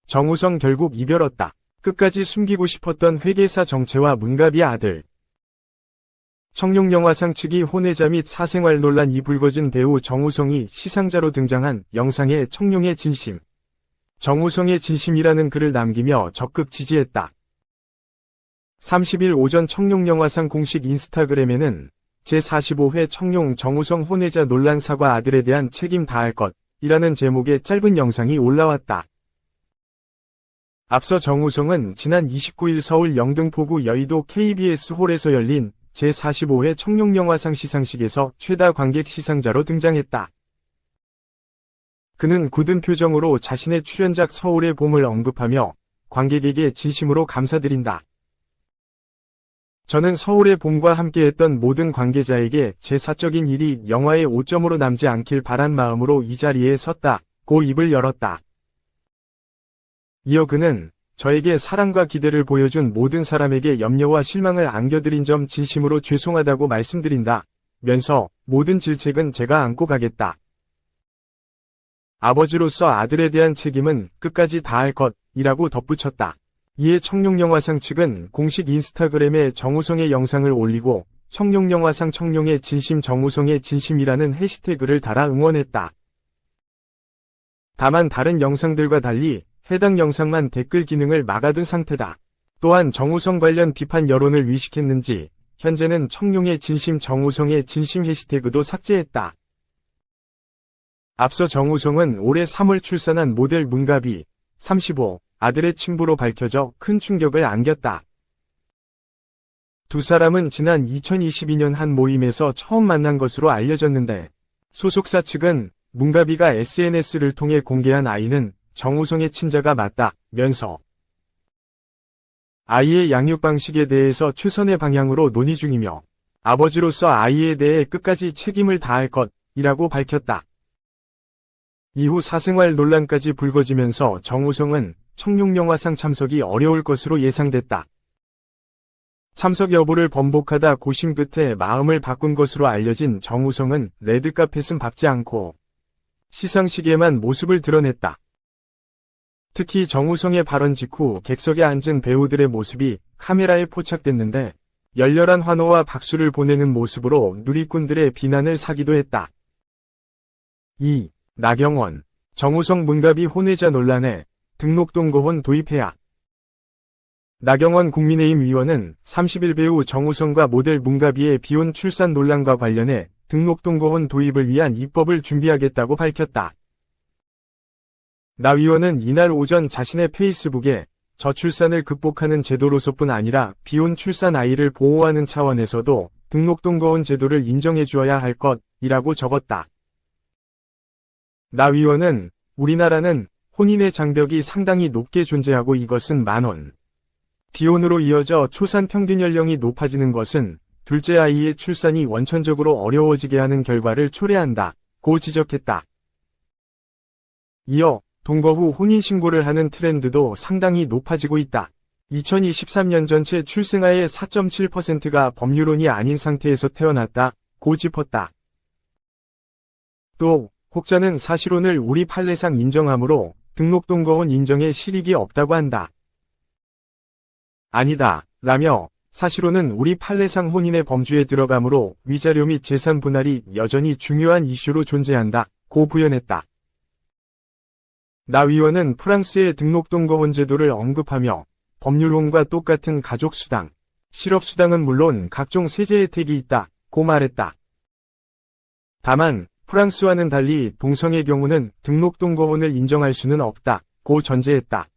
정우성 결국 이별었다. 끝까지 숨기고 싶었던 회계사 정채와 문가비 아들. 청룡영화상 측이 혼외자 및 사생활 논란이 불거진 배우 정우성이 시상자로 등장한 영상에 청룡의 진심, 정우성의 진심이라는 글을 남기며 적극 지지했다. 30일 오전 청룡영화상 공식 인스타그램에는 제45회 청룡 정우성 혼외자 논란 사과 아들에 대한 책임 다할 것이라는 제목의 짧은 영상이 올라왔다. 앞서 정우성은 지난 29일 서울 영등포구 여의도 KBS 홀에서 열린 제45회 청룡영화상 시상식에서 최다 관객 시상자로 등장했다. 그는 굳은 표정으로 자신의 출연작 서울의 봄을 언급하며 관객에게 진심으로 감사드린다. 저는 서울의 봄과 함께했던 모든 관계자에게 제 사적인 일이 영화의 오점으로 남지 않길 바란 마음으로 이 자리에 섰다고 입을 열었다. 이어 그는 저에게 사랑과 기대를 보여준 모든 사람에게 염려와 실망을 안겨드린 점 진심으로 죄송하다고 말씀드린다 면서 모든 질책은 제가 안고 가겠다. 아버지로서 아들에 대한 책임은 끝까지 다할 것이라고 덧붙였다. 이에 청룡영화상 측은 공식 인스타그램에 정우성의 영상을 올리고 청룡영화상 청룡의 진심 정우성의 진심이라는 해시태그를 달아 응원했다. 다만 다른 영상들과 달리 해당 영상만 댓글 기능을 막아둔 상태다. 또한 정우성 관련 비판 여론을 위식했는지 현재는 청룡의 진심 정우성의 진심 해시태그도 삭제했다. 앞서 정우성은 올해 3월 출산한 모델 문가비 35 아들의 친부로 밝혀져 큰 충격을 안겼다. 두 사람은 지난 2022년 한 모임에서 처음 만난 것으로 알려졌는데 소속사 측은 문가비가 SNS를 통해 공개한 아이는 정우성의 친자가 맞다면서 아이의 양육 방식에 대해서 최선의 방향으로 논의 중이며 아버지로서 아이에 대해 끝까지 책임을 다할 것이라고 밝혔다. 이후 사생활 논란까지 불거지면서 정우성은 청룡영화상 참석이 어려울 것으로 예상됐다. 참석 여부를 번복하다 고심 끝에 마음을 바꾼 것으로 알려진 정우성은 레드카펫은 밟지 않고 시상식에만 모습을 드러냈다. 특히 정우성의 발언 직후 객석에 앉은 배우들의 모습이 카메라에 포착됐는데 열렬한 환호와 박수를 보내는 모습으로 누리꾼들의 비난을 사기도 했다. 2. 나경원, 정우성 문가비 혼외자 논란에 등록동거혼 도입해야. 나경원 국민의힘 의원은 30일 배우 정우성과 모델 문가비의 비혼 출산 논란과 관련해 등록동거혼 도입을 위한 입법을 준비하겠다고 밝혔다. 나 의원은 이날 오전 자신의 페이스북에 저출산을 극복하는 제도로서뿐 아니라 비혼 출산 아이를 보호하는 차원에서도 등록동거혼 제도를 인정해 주어야 할 것이라고 적었다. 나 의원은 우리나라는 혼인의 장벽이 상당히 높게 존재하고 이것은 만혼. 비혼으로 이어져 초산 평균 연령이 높아지는 것은 둘째 아이의 출산이 원천적으로 어려워지게 하는 결과를 초래한다고 지적했다. 이어 동거 후 혼인신고를 하는 트렌드도 상당히 높아지고 있다. 2023년 전체 출생아의 4.7%가 법률혼이 아닌 상태에서 태어났다고 짚었다. 또 혹자는 사실혼을 우리 판례상 인정하므로 등록동거혼 인정에 실익이 없다고 한다. 아니다, 라며 사실혼은 우리 판례상 혼인의 범주에 들어가므로 위자료 및 재산 분할이 여전히 중요한 이슈로 존재한다고 부연했다. 나 의원은 프랑스의 등록동거혼 제도를 언급하며 법률혼과 똑같은 가족수당, 실업수당은 물론 각종 세제 혜택이 있다고 말했다. 다만 프랑스와는 달리 동성의 경우는 등록동거혼을 인정할 수는 없다고 전제했다.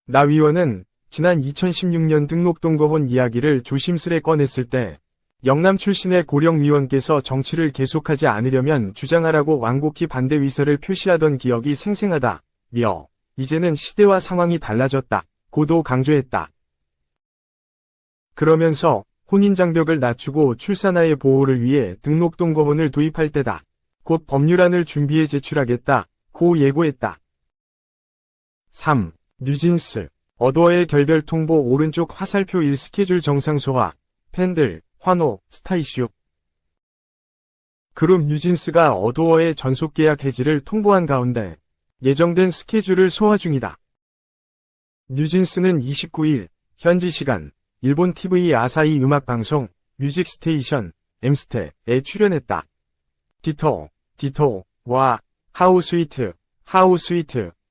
나 의원은 지난 2016년 등록동거혼 이야기를 조심스레 꺼냈을 때 영남 출신의 고령 의원께서 정치를 계속하지 않으려면 주장하라고 완곡히 반대 의사를 표시하던 기억이 생생하다며 이제는 시대와 상황이 달라졌다고도 강조했다. 그러면서 혼인 장벽을 낮추고 출산아의 보호를 위해 등록동거혼을 도입할 때다. 곧 법률안을 준비해 제출하겠다고 예고했다. 3. 뉴진스, 어도어의 결별 통보 오른쪽 화살표 1 스케줄 정상 소화, 팬들, 환호, 스타 이슈. 그룹 뉴진스가 어도어의 전속 계약 해지를 통보한 가운데 예정된 스케줄을 소화 중이다. 뉴진스는 29일 현지 시간 일본 TV 아사히 음악방송 뮤직스테이션 M스테에 출연했다. 디토와 하우스위트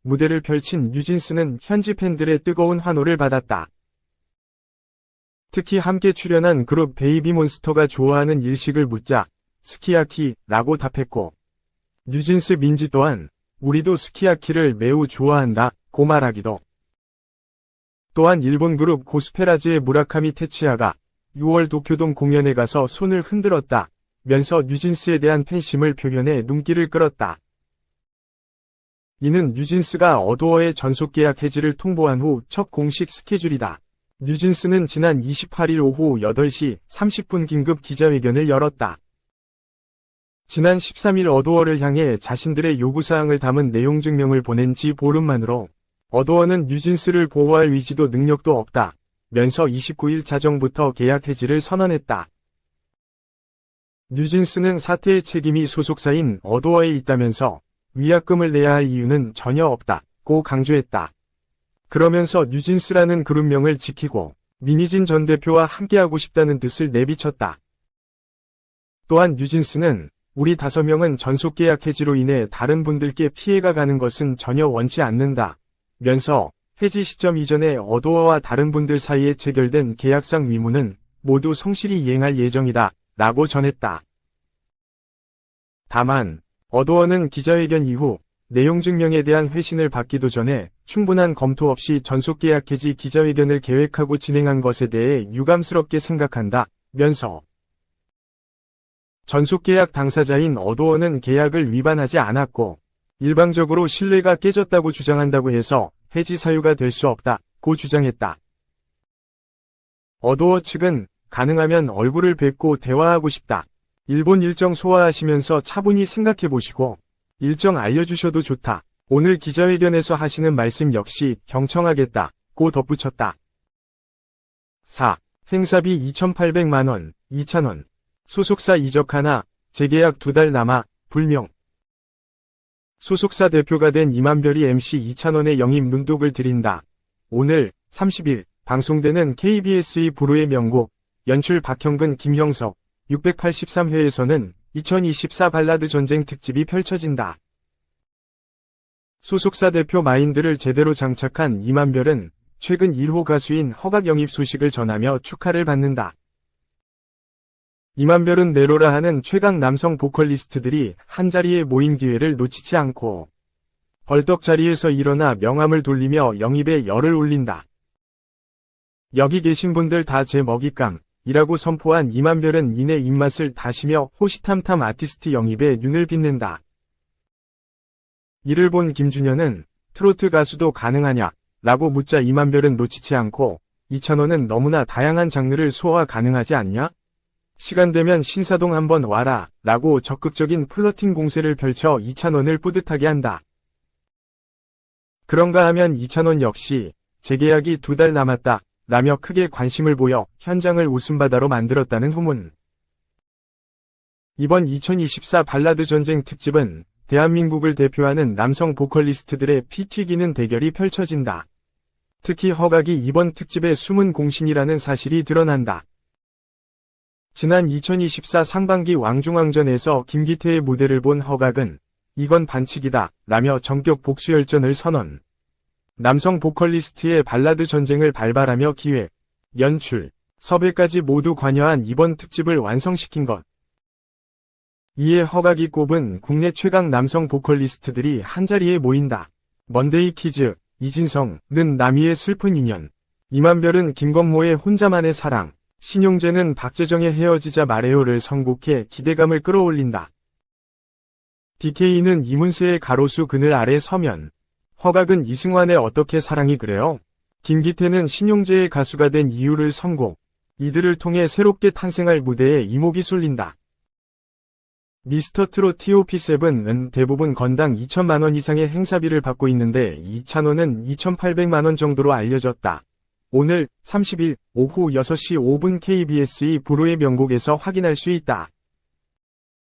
무대를 펼친 뉴진스는 현지 팬들의 뜨거운 환호를 받았다. 특히 함께 출연한 그룹 베이비몬스터가 좋아하는 일식을 묻자 스키야키라고 답했고, 뉴진스 민지 또한 우리도 스키야키를 매우 좋아한다고 말하기도. 또한 일본 그룹 고스페라즈의 무라카미 테치야가 6월 도쿄돔 공연에 가서 손을 흔들었다 면서 뉴진스에 대한 팬심을 표현해 눈길을 끌었다. 이는 뉴진스가 어도어의 전속 계약 해지를 통보한 후 첫 공식 스케줄이다. 뉴진스는 지난 28일 오후 8시 30분 긴급 기자회견을 열었다. 지난 13일 어도어를 향해 자신들의 요구사항을 담은 내용 증명을 보낸 지 보름만으로 어도어는 뉴진스를 보호할 의지도 능력도 없다 면서 29일 자정부터 계약 해지를 선언했다. 뉴진스는 사태의 책임이 소속사인 어도어에 있다면서 위약금을 내야 할 이유는 전혀 없다고 강조했다. 그러면서 뉴진스라는 그룹명을 지키고 민희진 전 대표와 함께하고 싶다는 뜻을 내비쳤다. 또한 뉴진스는 우리 5명은 전속계약 해지로 인해 다른 분들께 피해가 가는 것은 전혀 원치 않는다 면서 해지 시점 이전에 어도어와 다른 분들 사이에 체결된 계약상 위문은 모두 성실히 이행할 예정이다 라고 전했다. 다만 어도어는 기자회견 이후 내용 증명에 대한 회신을 받기도 전에 충분한 검토 없이 전속계약 해지 기자회견을 계획하고 진행한 것에 대해 유감스럽게 생각한다 면서 전속계약 당사자인 어도어는 계약을 위반하지 않았고 일방적으로 신뢰가 깨졌다고 주장한다고 해서 해지 사유가 될 수 없다고 주장했다. 어도어 측은 가능하면 얼굴을 뵙고 대화하고 싶다. 일본 일정 소화하시면서 차분히 생각해보시고 일정 알려주셔도 좋다. 오늘 기자회견에서 하시는 말씀 역시 경청하겠다고 덧붙였다. 4. 행사비 2,800만원, 2,000원. 소속사 이적 하나, 재계약 2달 남아, 불명. 소속사 대표가 된 이만별이 MC 2,000원의 영입 눈독을 들인다. 오늘 30일 방송되는 KBS의 불후의 명곡 연출 박형근 김형석 683회에서는 2024 발라드 전쟁 특집이 펼쳐진다. 소속사 대표 마인드를 제대로 장착한 이만별은 최근 1호 가수인 허각 영입 소식을 전하며 축하를 받는다. 이만별은 내로라 하는 최강 남성 보컬리스트들이 한자리에 모인 기회를 놓치지 않고 벌떡 자리에서 일어나 명함을 돌리며 영입에 열을 올린다. 여기 계신 분들 다 제 먹잇감이라고 선포한 이만별은 이내 입맛을 다시며 호시탐탐 아티스트 영입에 눈을 빚는다. 이를 본 김준현은 트로트 가수도 가능하냐? 라고 묻자 이만별은 놓치지 않고 2,000원은 너무나 다양한 장르를 소화 가능하지 않냐? 시간 되면 신사동 한번 와라 라고 적극적인 플러팅 공세를 펼쳐 2,000원을 뿌듯하게 한다. 그런가 하면 2,000원 역시 재계약이 2달 남았다 라며 크게 관심을 보여 현장을 웃음바다로 만들었다는 후문. 이번 2024 발라드 전쟁 특집은 대한민국을 대표하는 남성 보컬리스트들의 피 튀기는 대결이 펼쳐진다. 특히 허각이 이번 특집의 숨은 공신이라는 사실이 드러난다. 지난 2024 상반기 왕중왕전에서 김기태의 무대를 본 허각은 이건 반칙이다 라며 전격 복수열전을 선언. 남성 보컬리스트의 발라드 전쟁을 발발하며 기획, 연출, 섭외까지 모두 관여한 이번 특집을 완성시킨 것. 이에 허각이 꼽은 국내 최강 남성 보컬리스트들이 한자리에 모인다. 먼데이 키즈, 이진성는 남이의 슬픈 인연, 이만별은 김건모의 혼자만의 사랑, 신용재는 박재정의 헤어지자 말해요를 선곡해 기대감을 끌어올린다. DK는 이문세의 가로수 그늘 아래 서면, 허각은 이승환의 어떻게 사랑이 그래요? 김기태는 신용재의 가수가 된 이유를 선곡, 이들을 통해 새롭게 탄생할 무대에 이목이 쏠린다. 미스터트롯 TOP7은 대부분 건당 2,000만원 이상의 행사비를 받고 있는데 2,000원은 2,800만원 정도로 알려졌다. 오늘 30일 오후 6시 5분 KBS의 불후의 명곡에서 확인할 수 있다.